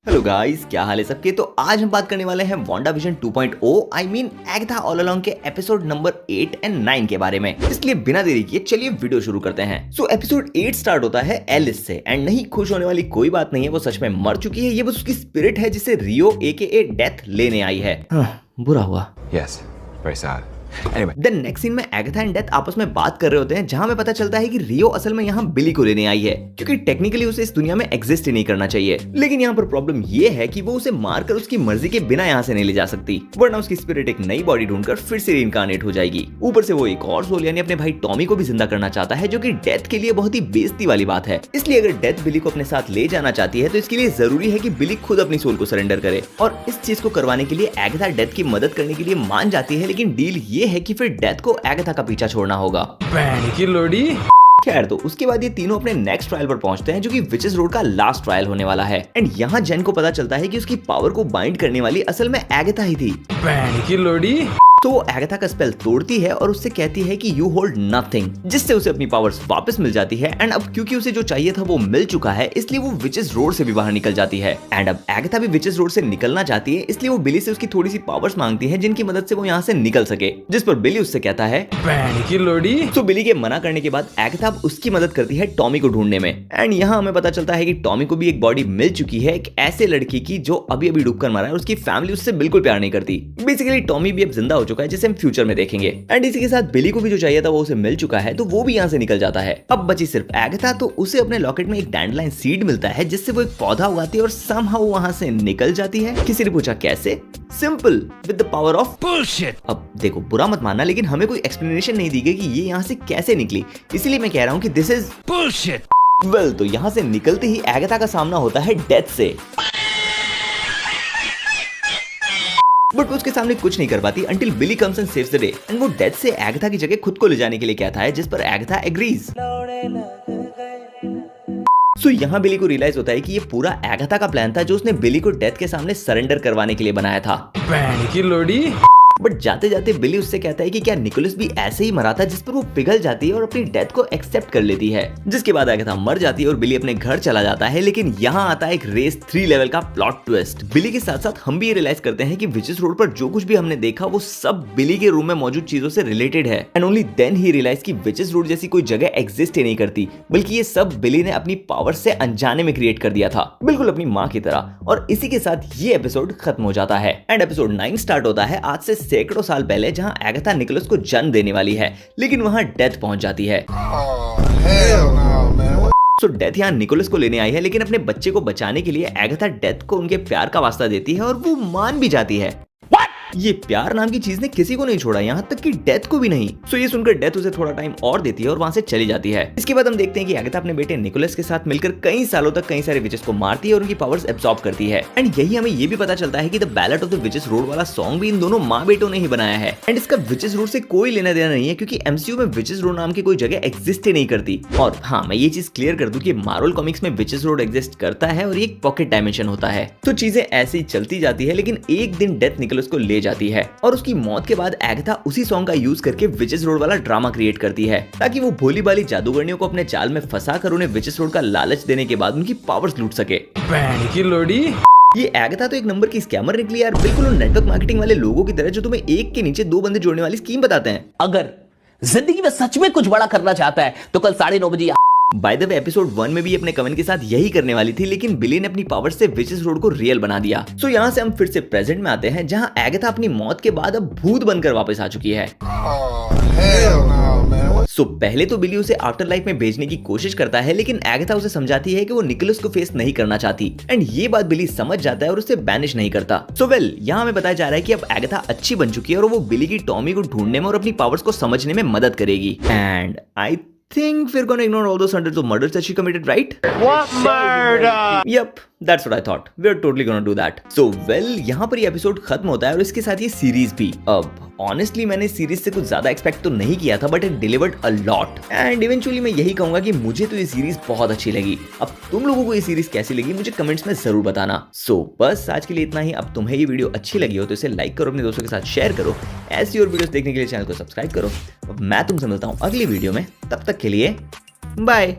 Hello guys, क्या हाल है सबके। तो आज हम बात करने वाले हैं WandaVision 2.0 I mean Agatha all along के एपिसोड नंबर 8 एंड 9 के बारे में। इसलिए बिना देरी किए चलिए वीडियो शुरू करते हैं। सो एपिसोड 8 स्टार्ट होता है एलिस से एंड नहीं, खुश होने वाली कोई बात नहीं है, वो सच में मर चुकी है। ये बस उसकी स्पिरिट है जिसे रियो AKA डेथ लेने आई है। बुरा हुआ। Yes, very sad. Anyway. Then next scene में एगाथा एंड डेथ आपस में बात कर रहे होते हैं, जहां हमें पता चलता है कि रियो असल में यहाँ बिली को लेने आई है, क्योंकि टेक्निकली उसे इस दुनिया में एग्जिस्ट ही नहीं करना चाहिए। लेकिन यहाँ पर प्रॉब्लम ये है कि वो उसे मारकर उसकी मर्जी के बिना यहाँ से नहीं ले जा सकती, वरना उसकी स्पिरिट एक नई बॉडी ढूंढकर फिर से रीइंकार्नेट हो जाएगी। ऊपर से वो एक और सोल यानी अपने भाई टॉमी को भी जिंदा करना चाहता है, जो कि डेथ के लिए बहुत ही बेइज्जती वाली बात है। इसलिए अगर डेथ बिली को अपने साथ ले जाना चाहती है तो इसके लिए जरूरी है कि बिली खुद अपनी सोल को सरेंडर करे, और इस चीज को करवाने के लिए एगाथा डेथ की मदद करने के लिए मान जाती है। लेकिन डील ये है कि फिर डेथ को एगाथा का पीछा छोड़ना होगा। की लोड़ी। खैर, तो उसके बाद ये तीनों अपने नेक्स्ट ट्रायल पर पहुंचते हैं, जो कि विचेस रोड का लास्ट ट्रायल होने वाला है। एंड यहाँ जेन को पता चलता है कि उसकी पावर को बाइंड करने वाली असल में एगाथा ही थी। की लोड़ी। तो वो एगाथा का स्पेल तोड़ती है और उससे कहती है कि यू होल्ड नथिंग, जिससे उसे अपनी पावर्स वापस मिल जाती है। एंड अब क्योंकि उसे जो चाहिए था वो मिल चुका है, इसलिए वो विचेस रोड से भी बाहर निकल जाती है। एंड अब एगाथा भी विचेस रोड से निकलना चाहती है, इसलिए वो बिली से उसकी थोड़ी सी पावर्स मांगती है, जिनकी मदद से वो यहाँ से निकल सके। जिस पर बिली उससे कहता है की लोड़ी। तो बिली के मना करने के बाद एगाथा अब उसकी मदद करती है टॉमी को ढूंढने में। एंड यहाँ हमें पता चलता है कि टॉमी को भी एक बॉडी मिल चुकी है, एक ऐसे लड़की की जो अभी अभी डूबकर मरा है, और उसकी फैमिली उससे बिल्कुल प्यार नहीं करती। बेसिकली टॉमी भी अब जिंदा हो चुका है, जिसे हम फ्यूचर में देखेंगे। एंड इसी के साथ बिली को भी जो चाहिए था वो उसे मिल चुका है, तो वो भी यहाँ से निकल जाता है। अब बची सिर्फ एगाथा, तो उसे अपने लॉकेट में एक डैंडलाइन सीड मिलता है, जिससे वो एक पौधा उगाती है और समहाउ वहां से निकल जाती है। किसी ने पूछा कैसे? Simple, with the power of bullshit. अब देखो, बुरा मत मानना, लेकिन हमें कोई एक्सप्लेनेशन नहीं दी गई कि ये यहाँ से कैसे निकली, इसीलिए मैं कह रहा हूँ कि दिस इज बुलशिट। वेल, तो यहाँ से निकलते ही एगाथा का सामना होता है डेथ से, बट उसके सामने कुछ नहीं कर पाती until Billy comes and saves the day. And वो डेथ से एगाथा की जगह खुद को ले जाने के लिए कहता है, जिस पर एगाथा एग्रीज। सो यहाँ बिली को रियलाइज होता है कि ये पूरा एगाथा का प्लान था, जो उसने बिली को डेथ के सामने सरेंडर करवाने के लिए बनाया था। की लोड़ी। बट जाते जाते बिली उससे कहता है कि क्या निकोलस भी ऐसे ही मरा था, जिस पर वो पिघल जाती है और अपनी डेथ को एक्सेप्ट कर लेती है। जिसके बाद एगाथा मर जाती है और बिली अपने घर चला जाता है। लेकिन यहाँ आता है एक रेस 3 लेवल का प्लॉट ट्विस्ट। बिली के साथ साथ हम भी ये रियलाइज करते हैं कि विचेस रोड पर जो कुछ भी हमने देखा वो सब बिली के रूम में मौजूद चीजों से रिलेटेड है। And only then he realise कि विचेस रोड जैसी कोई जगह एग्जिस्ट ही नहीं करती, बल्कि ये सब बिली ने अपनी पावर से अनजाने में क्रिएट कर दिया था, बिल्कुल अपनी माँ की तरह। और इसी के साथ ये एपिसोड खत्म हो जाता है। एंड एपिसोड 9 स्टार्ट होता है आज से सैकड़ों साल पहले, जहां एगाथा निकोलस को जन्म देने वाली है, लेकिन वहां डेथ पहुंच जाती है। सो डेथ यहाँ निकोलस को लेने आई है, लेकिन अपने बच्चे को बचाने के लिए एगाथा डेथ को उनके प्यार का वास्ता देती है और वो मान भी जाती है। ये प्यार नाम की चीज ने किसी को नहीं छोड़ा, यहाँ तक कि डेथ को भी नहीं। सो ये सुनकर डेथ उसे थोड़ा टाइम और देती है और वहां से चली जाती है। इसके बाद हम देखते हैं कि एगाथा अपने बेटे निकोलस के साथ मिलकर कई सालों तक कई सारे विचेस को मारती है और उनकी पावर्स एब्सॉर्ब करती है। एंड यही हमें ये भी पता चलता है कि the Ballad of the witches road वाला सॉन्ग भी इन दोनों माँ बेटों ने ही बनाया है। एंड इसका विचेस रोड से कोई लेना देना नहीं है, क्योंकि MCU में विचेस रोड नाम की कोई जगह एग्जिस्ट ही नहीं करती। और हाँ, मैं ये चीज क्लियर कर दूं कि मार्वल कॉमिक्स में विचेस रोड एग्जिस्ट करता है और ये एक पॉकेट डायमेंशन होता है। तो चीजें ऐसे ही चलती जाती है, लेकिन एक दिन डेथ निकोलस को ले जाती है और उसकी मौत के बाद एगाथा उसी सॉन्ग का यूज करके विचेस रोड वाला ड्रामा क्रिएट करती है, ताकि वो भोली भाली जादूगरनियों को अपने जाल में फंसा कर उन्हें विचेस रोड का लालच देने के बाद उनकी पावर्स लूट सके। की लोड़ी। ये एगाथा तो एक नंबर की स्कैमर निकली यार, बिल्कुल उन नेटवर्क मार्केटिंग वाले लोगों की तरह जो तुम्हें एक के नीचे 2 बंदे जोड़ने वाली स्कीम बताते हैं। अगर जिंदगी में सच में कुछ बड़ा करना चाहता है तो कल 9:30 बजे बाय द वे, एपिसोड 1 में भी अपने कमेंट के साथ यही करने वाली थी, लेकिन बिली ने अपनी पावर से विचेस रोड को रियल बना दिया। सो यहाँ से हम फिर से प्रेजेंट में आते हैं, जहाँ एगाथा अपनी मौत के बाद अब भूत बनकर वापस आ चुकी है। सो पहले तो बिली उसे आफ्टर लाइफ में भेजने की कोशिश करता है, लेकिन एगाथा उसे समझाती है कि वो निकोलस को फेस नहीं करना चाहती। एंड ये बात बिली समझ जाता है और उसे बैनिश नहीं करता। सो वेल, यहाँ हमें बताया जा रहा है कि अब एगाथा अच्छी बन चुकी है और वो बिली की टॉमी को ढूंढने में और अपनी पावर्स को समझने में मदद करेगी। And I think we're gonna ignore all those hundreds of murders that she committed, right? What murder? Yep, that's what I thought. We're totally gonna do that. So well, यहाँ पर ये एपिसोड खत्म होता है और इसके साथ ये सीरीज भी। अब ऑनेस्टली मैंने सीरीज से कुछ ज्यादा एक्सपेक्ट तो नहीं किया था, but it delivered a lot. And eventually मैं यही कहूंगा कि मुझे तो ये सीरीज बहुत अच्छी लगी। अब तुम लोगों को ये सीरीज कैसी लगी मुझे कमेंट्स में जरूर बताना। सो बस आज के लिए इतना ही। अब तुम्हें ये वीडियो अच्छी लगी हो तो इसे लाइक करो, अपने दोस्तों के साथ शेयर करो। ऐसी और वीडियोस देखने के लिए चैनल को सब्सक्राइब करो। अब मैं तुमसे मिलता हूँ अगली वीडियो में, तब तक के लिए बाय।